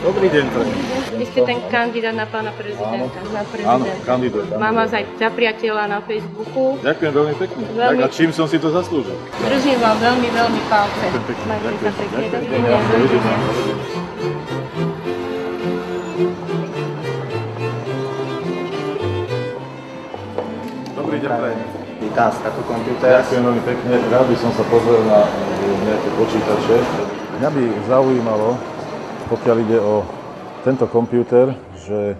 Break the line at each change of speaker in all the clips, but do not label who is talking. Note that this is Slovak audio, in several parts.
Dobrý deň, Frank.
Vy ste ten kandidát na pána prezidenta.
Áno, kandidát.
Mám vás aj za priateľa na Facebooku.
Ďakujem veľmi pekne. Tak a čím som si to zaslúžil?
Držím vám veľmi, veľmi palce.
Pekne.
Majte sa pekne.
Dovidenia. Dobrý deň, Frank.
Výkaz, taký počítač.
Ďakujem veľmi pekne. Rád by som sa pozrel na nejaké počítače. Mňa by zaujímalo, pokiaľ ide o tento počítač, že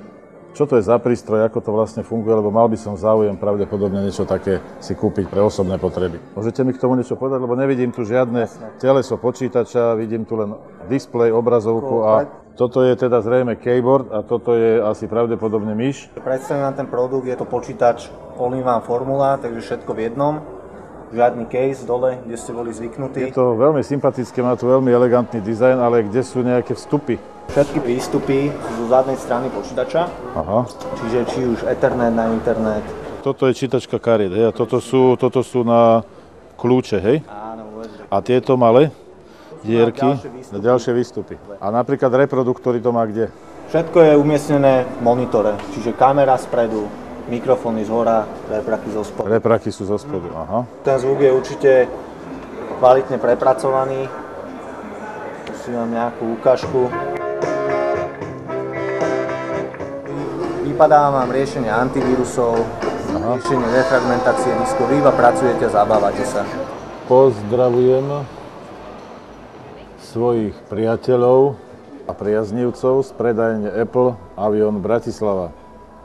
čo to je za prístroj, ako to vlastne funguje, lebo mal by som záujem pravdepodobne niečo také si kúpiť pre osobné potreby. Môžete mi k tomu niečo povedať, lebo nevidím tu žiadne teleso počítača, vidím tu len displej, obrazovku a toto je teda zrejme keyboard a toto je asi pravdepodobne myš.
Predstavím vám ten produkt, je to počítač all-in-one formula, takže všetko v jednom. Žiadny case dole, kde ste boli zvyknutí.
Je to veľmi sympatické, má tu veľmi elegantný dizajn, ale kde sú nejaké vstupy?
Všetky výstupy sú zo zadnej strany počítača,
Aha.
čiže či už Ethernet na internet.
Toto je čítačka kariet, hej? A toto sú na kľúče, hej?
Áno,
A tieto malé dierky
ďalšie
na ďalšie výstupy. A napríklad reproduktory to má kde?
Všetko je umiestnené v monitore, čiže kamera spredu, mikrofóny z hora, repraky zo spodu.
Repraky sú zo spodu, aha.
Ten zvuk je určite kvalitne prepracovaný. Si mám nejakú ukážku. Vypadáva vám riešenie antivírusov, riešenie defragmentácie diskov, vy iba pracujete a zabávate sa.
Pozdravujem svojich priateľov a priaznivcov z predajne Apple Avion Bratislava.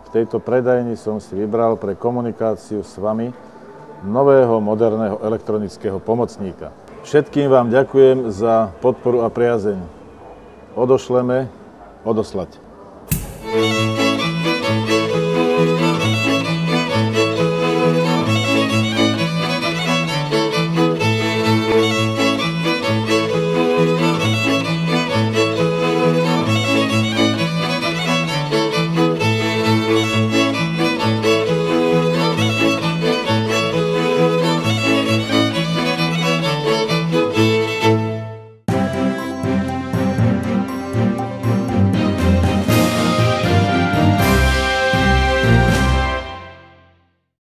V tejto predajni som si vybral pre komunikáciu s vami nového moderného elektronického pomocníka. Všetkým vám ďakujem za podporu a priazeň. Odošleme odoslať.